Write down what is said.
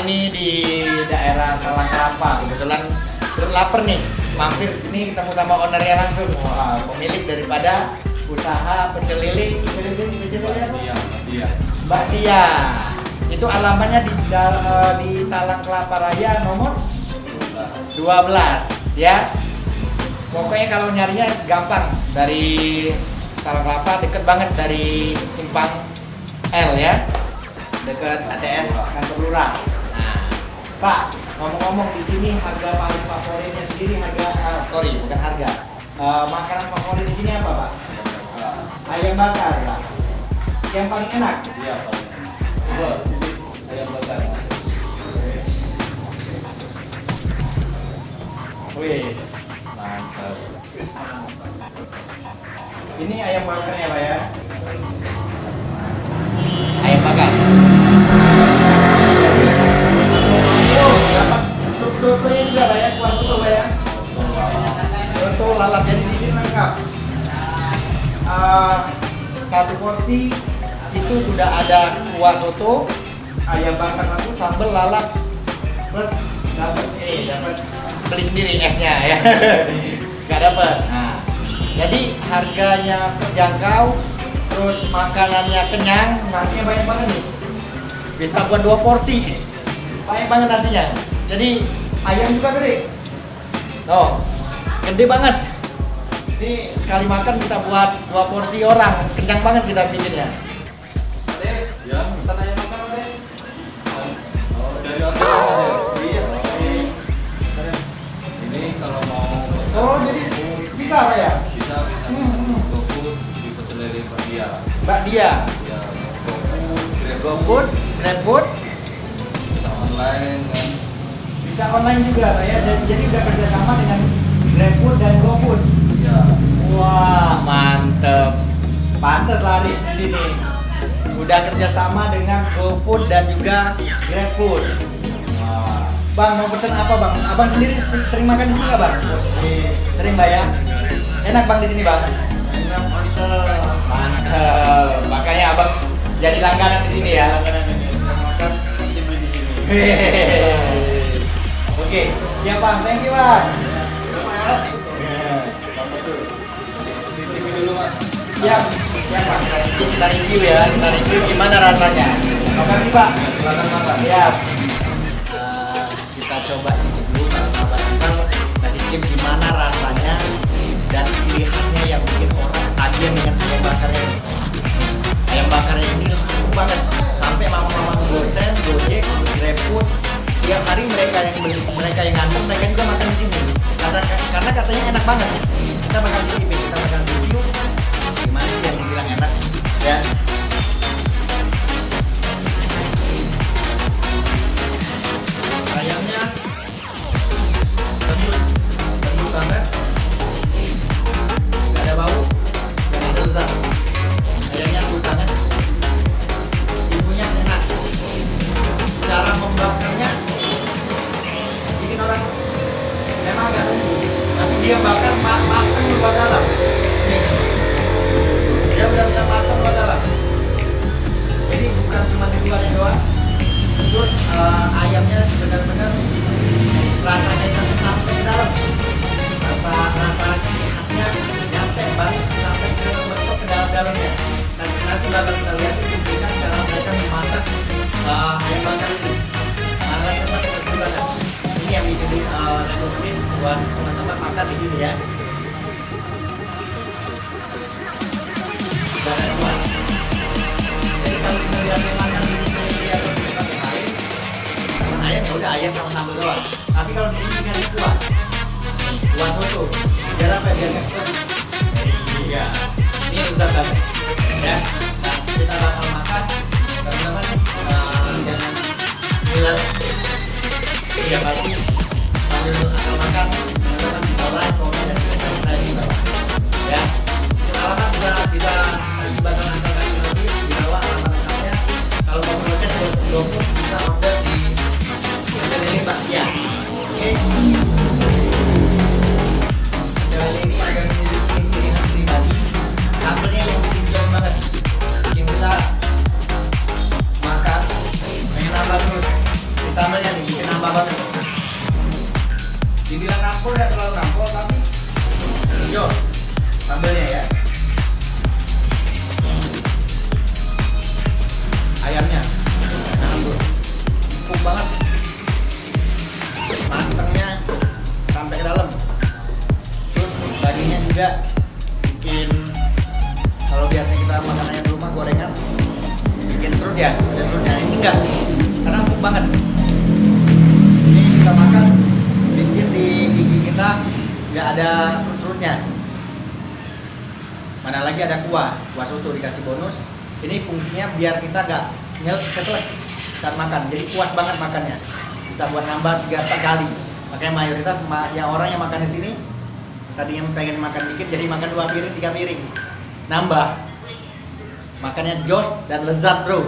ini di daerah Talang Kelapa. Kebetulan perut lapar nih, mampir ke sini ketemu sama ownernya langsung. Wah, pemilik daripada usaha pecel lele apa? Mbak Tia. Itu alamannya di Talang Kelapa Raya nomor 12 ya. Pokoknya kalau nyarinya gampang, dari Talang Kelapa deket banget dari Simpang L ya, deket ATS kantor lurah. Nah, Pak, ngomong-ngomong di sini harga paling favoritnya sendiri bukan harga. Makanan favorit di sini apa, Pak? Ayam bakar, Pak. Yang paling enak? Iya, paling enak. Ayam bakar. Wis, mantap. Ini ayam bakarnya, Pak ya. Ayam bakar. Oh, dapat sotonya juga, Pak ya, kuah soto, Pak ya. Soto lalap, jadi di sini lengkap. Satu porsi itu sudah ada kuah soto, ayam bakar satu, sambal lalap, plus dapat beli sendiri esnya ya. Nggak dapat. Nah, jadi harganya terjangkau, terus makanannya kenyang, nasinya banyak banget nih. Bisa buat 2 porsi. Banyak banget nasinya. Jadi ayam juga gede. Tuh, gede banget. Ini sekali makan bisa buat 2 porsi orang. Kenyang banget kita bikinnya. Ade, ya, pesan ayam bakar, Ade. Oh, dari apa ya? Iya. Ini kalau mau pesan. Oh, jadi bisa Pak ya? Bisa GoFood di pecel lele Mbak Dia. Mbak Dia. Ya, GoFood, GoFood, GrabFood, bisa online kan. bisa online juga Pak ya. Jadi udah kerjasama dengan GrabFood dan GoFood. Ya. Wah, mantep. Pantes laris di sini. Udah kerjasama dengan GoFood dan juga GrabFood. Wah. Bang, mau pesen apa Bang? Abang sendiri sering makan di sini nggak Bang? Sering Mbak ya. Enak Bang di sini Bang. Enak, mantap. Mantap. Makanya Abang jadi langganan di sini ya. Langganan ini sedang makan, nanti beli di sini. Hehehe. Oke, siap Bang. Thank you Bang. Cicipi dulu Mas. Siap, siap Bang. Kita review ya. Kita review gimana rasanya. Makasih Pak. Silakan makan. Siap. Kita coba cicip dulu para sahabat Uncle. Kita cicip gimana rasanya dan ciri khasnya yang bikin orang ketagihan dengan ayam bakarnya ini. Ayam bakarnya ini laku banget. Sampai mama-mama Gosen, Gojek, GrabFood, tiap hari mereka yang beli, mereka yang nganter, mereka juga makan di sini. Karena katanya enak banget. Kita bakal cicipin, kita bakal review gimana sih yang dibilang enak ya. Ayamnya lembut banget, nggak ada bau, nggak ada lezat. Ayamnya lembut banget, bumbunya enak. Cara membakarnya bikin orang memang agak nunggu, tapi dia bakar matang luar dalam. Nih, dia benar-benar matang luar dalam. Jadi bukan cuma di luarnya doang. Terus ayamnya benar-benar rasanya sampai ke dalam, rasa khasnya nyampe banget sampai ke meresap ke dalam-dalamnya. Nanti bakal kita lihat tunjukkan cara mereka memasak ayam bakar ini. Mana lagi tempatnya bersih banget. Ini yang bikin rekomendasi buat teman-teman makan di sini ya. Jangan lupa. Jadi kalau kita biasa makan di sini atau di tempat yang lain, pesan ayam ya udah ayam sama sambal doang. Tapi kalau di sini dikasih kuah, kuah soto, biar apa? Biar nggak keset. Iya, ini lezat banget. Ya, nah, kita bakal makan, teman-teman. Jangan bilang ya pasti sambil makan, teman-teman bisa like, komen, dan juga subscribe di bawah. Ya, alamat bisa nanti bakal angkat nanti di bawah alamat lengkapnya. Kalau mau proses GoFood bisa order di pecel lele Mbak Tia. Oke. Pecel lele ini ada memiliki ciri khas pribadi. Sambelnya yang bikin jauh banget, bikin kita makan pengen nambah terus. Di sambelnya juga bikin, kalau biasanya kita makanannya di rumah gorengan bikin serut ya, ada serutnya. Ini enggak, karena empuk banget. Ini kita makan bikin di gigi kita nggak ada serut-serutnya. Mana lagi ada kuah soto dikasih bonus. Ini fungsinya biar kita nggak keselak saat makan, jadi puas banget makannya, bisa buat nambah 3-4 kali. Makanya mayoritas yang orang yang makan di sini tadinya pengen makan dikit jadi makan 2 piring 3 piring, nambah. Makannya jos dan lezat bro.